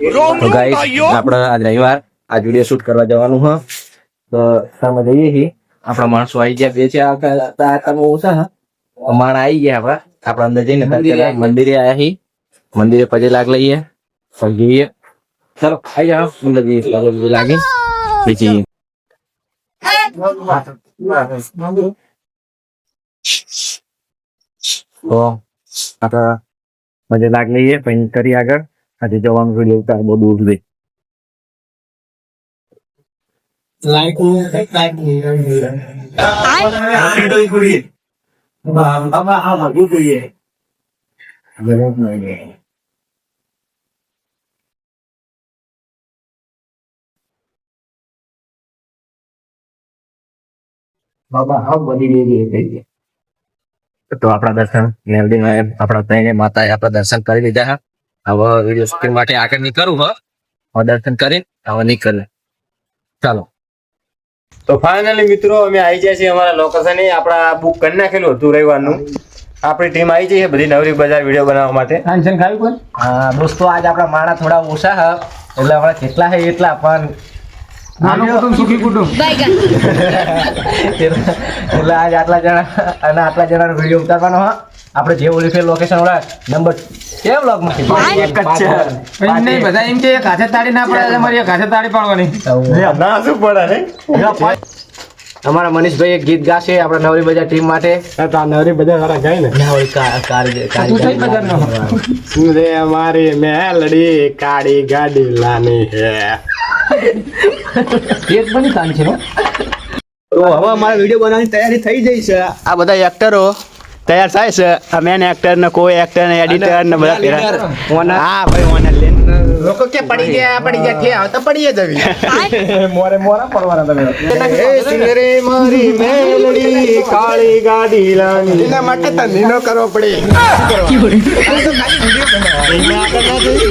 તો ગાઈસ આપણે આજ રવિવાર આ વિડીયો શૂટ કરવા જવાનું હ તો તમે જઈએ છીએ આપણા માણસો આવી ગયા બે છે તમે ઓછા હા માણ આવી ગયા આપણે અંદર જઈને મંદિરે આવ્યા છીએ મંદિરે પછી લાગ લઈએ પછી જઈએ ચાલો આવી જાઓ અંદર જઈએ લાગી પછી તો આપણે મજા લાગ લઈએ પછી કરી આગળ આજે જવાનું વિડીયો ઉતાર બહુ દૂર છે તો આપણા દર્શન મેલડીમાં આપણા ત્રણે માતાએ આપણા દર્શન કરી લીધા હવે વિડીયો શૂટિંગ માટે આગળ નીકળવું હવે દર્શન કરીને હવે નીકળે ચાલો તો ફાઇનલી મિત્રો અમે આવી જાય છીએ અમારા લોકેશને આપણા બુક કરી નાખેલું હતું રવિવારનું આપણી ટીમ આવી જઈએ બધી નવરી બજાર વિડીયો બનાવવા માટે ટેન્શન ખાવી પણ હા દોસ્તો આજ આપણા માણા થોડા ઓછા હ એટલે આપણા કેટલા હે એટલા પણ નાનું કુટુંબ સુખી કુટુંબ એટલે આજ આટલા જણા અને આટલા જણાનો વિડીયો ઉતારવાનો હા આપણે જે ઓલી ફેર લોકેશન વાળા નંબર કેમ બ્લોગ માંથી એક જ છે નહીં બધા એમ કે કાચે તાળી ના પડે અમારી કાચે તાળી પાડવાની ના શું પડે ને અમારા મનીષભાઈ એક ગીત ગાશે આપણા નવરી બજાર ટીમ માટે નવરી બજાર વાળા ગાય ને શું રે અમારી મેલડી કાળી ગાડી લાની હે એક બની કાન છે તો હવે અમારા વિડીયો બનાવવાની તૈયારી થઈ જઈ છે આ બધા એક્ટરો તૈયાર થાય છે આ મેન એક્ટર ને કોઈ એક્ટર ને એડિટર ને બધા હા ભાઈ ઓનર લેન લોકો કે પડી ગયા ઠે તો પડીએ જવી મોરા પડવાના તમે એ સિંગરે મારી મેલડી કાળી ગાડી લાની એના માટે તને કરવો પડે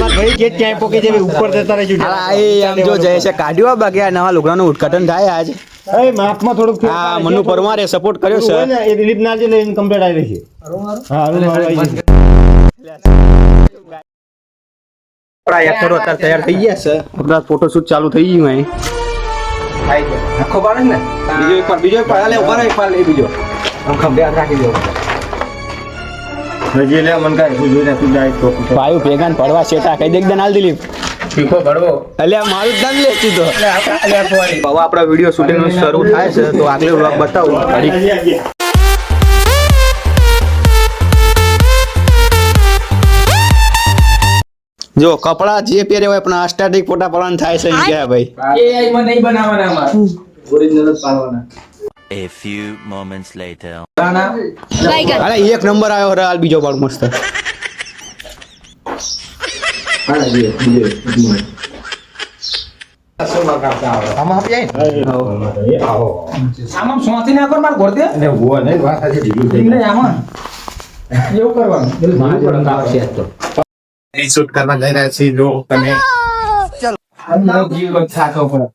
ભાઈ કે ક્યાંય પોકે જેવી ઉપર જતા રહેજો આમ જો જય છે કાઢ્યો બાકી આ નવા લુગડાનું ઉદ્ઘાટન થાય આજ એ માપમાં થોડુંક હા મનુ પરમારે સપોર્ટ કર્યો છે એ દિલીપ નાલજી લઈને કમ્પ્લીટ આવી રહી છે હા આપણા એક્ટરો અત્યારે તૈયાર થઈ ગયા છે આપણા ફોટોશૂટ ચાલુ થઈ ગયું અહીં આખો પાડે ને બીજો એક લે ઉભા એક પાડ લે બીજો ખંભે હાથ રાખી દો હજી લે મન કાય તું જોઈને તું જાય તો ભાઈ ભેગાન પડવા છેટા કઈ દેખ દનાલ દિલીપ શીખો પડવો અલ્યા મારું જ નામ લે સીધો હવે આપણા વિડીયો શૂટિંગ શરૂ થાય છે તો આગળ વ્લોગ બતાવું જો કપડા જે પહેરે હોય પણ સ્ટાર્ટિંગ ફોટા પાડવાનું થાય છે ગયા ભાઈ એઆઈ માં નહીં બનાવવાના અમાર ઓરિજિનલ જ પાડવાના A few moments later. અરે એક નંબર આવ્યો રે હાલ બીજો પાડ મસ્ત આમાં સોથી ના કર માર ઘોર દે અને હો નહીં વાત આજે ઢીલું નહીં આમાં એવું કરવાનું મારું આવશે તો શૂટ કરવા જઈ રહ્યા છીએ જો તમે આનો જીવ સાચો પડે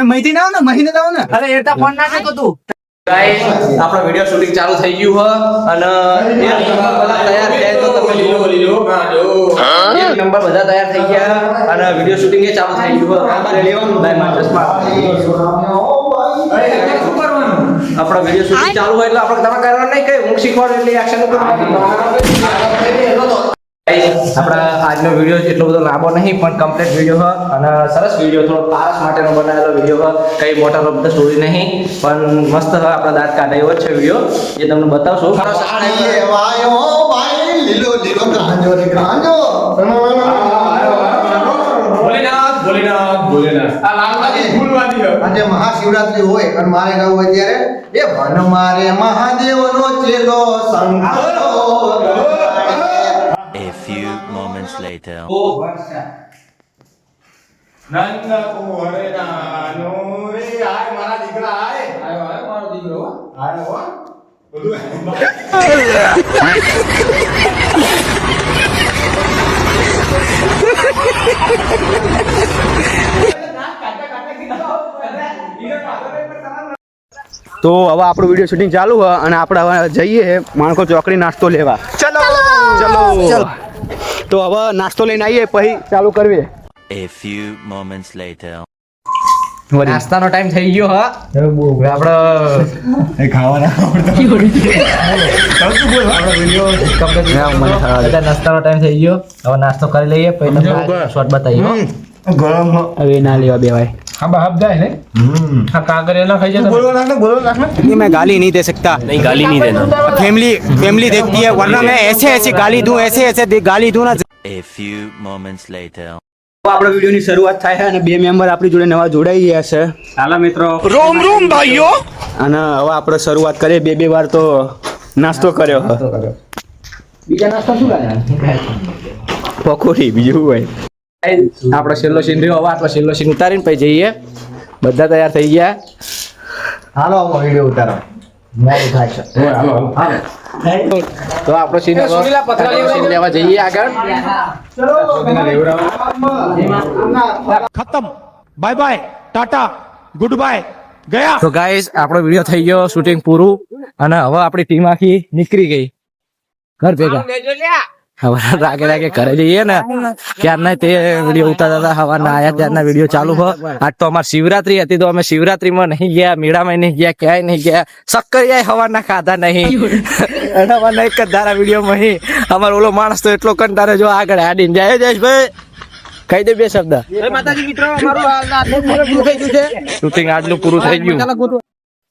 મહિતી ના આવો ને મહિને આવો ને અરે એટા ફોન ના નાખો તું ગાઈસ આપણો વિડિયો શૂટિંગ ચાલુ થઈ ગયું હ અને એક નંબર બધા તૈયાર છે તો તમે લીલો એક નંબર બધા તૈયાર થઈ ગયા અને વિડિયો શૂટિંગ એ ચાલુ થઈ ગયું હ અમારે લેવાનું ભાઈ માસ્ટર્સમાં આપણો વિડિયો શૂટિંગ ચાલુ હોય એટલે આપણે તમે કરવાનું નહીં કઈ હું શીખવાડું એટલે એક્શન કરવાનું આપણા આજનો વિડીયો એટલો બધો લાંબો નહીં પણ કમ્પ્લીટ વિડીયો હ અને સરસ વિડીયો થોડો પારસ માટેનો બનાવેલો વિડીયો હ કઈ મોટા બધો સ્ટોરી નહીં પણ મસ્ત હ આપણા દાંત કાઢે એવો જ છે વિડીયો એ તમને બતાવશું આજે મહાશિવરાત્રી હોય અને મારે ગાવું હોય ત્યારે એ વન મારે મહાદેવનો ચેલો સંઘો A few moments later. Nand કુંવર નાનો રે આય મારા દીકરા આય આયો મારો દીકરો આય હો બધું તો હવે આપણું વિડીયો શૂટિંગ ચાલુ છે અને આપણે હવે જઈએ માણકો ચોકડી નાસ્તો લેવા ચલો ચલો તો હવે નાસ્તો લઈને આવીએ પછી ચાલુ કરવી. A few moments later. નાસ્તાનો ટાઈમ થઈ ગયો હા હવે આપડે બધા નાસ્તાનો ટાઈમ થઈ ગયો હવે નાસ્તો કરી લઈએ પછી તમને શોર્ટ બતાવીએ હો. હવે ના લેવા બેવાય. ये मैं गाली नहीं दे सकता. नहीं गाली नहीं देना. फैमिली देखती है वरना मैं ऐसे गाली दूं ऐसे गाली दूं ना. A few moments later. આપણા વિડીયોની શરૂઆત થાય છે અને બે મેમ્બર આપણી જોડે નવા જોડાઈ ગયા છે. હાલો મિત્રો રોમ ભાઈઓ. અને હવે આપણે શરૂઆત કરીએ. બે વાર તો નાસ્તો કર્યો. બીજા નાસ્તા શું લાગ્યા પકોડી બીજું હોય. આપણો છેલ્લો સીન રહ્યો હવે આપણો છેલ્લો સીન ઉતારીને પછી જઈએ. બધા તૈયાર થઈ ગયા. હાલો આમાં વિડીયો ઉતારો તો આપણો સીન લેવા જઈએ આગળ. खत्म bye bye tata good bye गया. તો ગાઈસ આપણો વિડીયો થઈ ગયો શૂટિંગ પૂરું અને હવે આપણી ટીમ આખી નીકળી ગઈ ઘર ભેગા. હવે રાગે ઘરે જઈએ ને ત્યારના તે વિડીયો ઉતારતા હતા હવારના આયા ત્યારના વિડીયો ચાલુ હો. આજ તો અમારી શિવરાત્રી હતી તો અમે શિવરાત્રીમાં નહીં ગયા, મેળામાં નહીં ગયા, ક્યાંય નહીં ગયા. સક્કરિયા હવારના ખાધા નહીં અને અમારા એક જ ધારા વિડીયોમાં નહીં. અમારો ઓલો માણસ તો એટલો કંટાળે જો આગળ આડીને જાય ભાઈ કહી દે બે શબ્દ. શૂટિંગ આજનું પૂરું થઈ ગયું.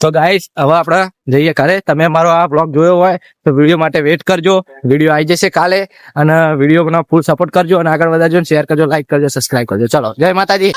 તો ગાઈસ હવે આપણે જઈએ ઘરે. તમે મારો આ બ્લોગ જોયો હોય તો વિડીયો માટે વેટ કરજો. વિડીયો આવી જશે કાલે અને વિડીયોનો ફૂલ સપોર્ટ કરજો અને આગળ વધારજો, શેર કરજો, લાઈક કરજો, સબસ્ક્રાઇબ કરજો. ચલો જય માતાજી.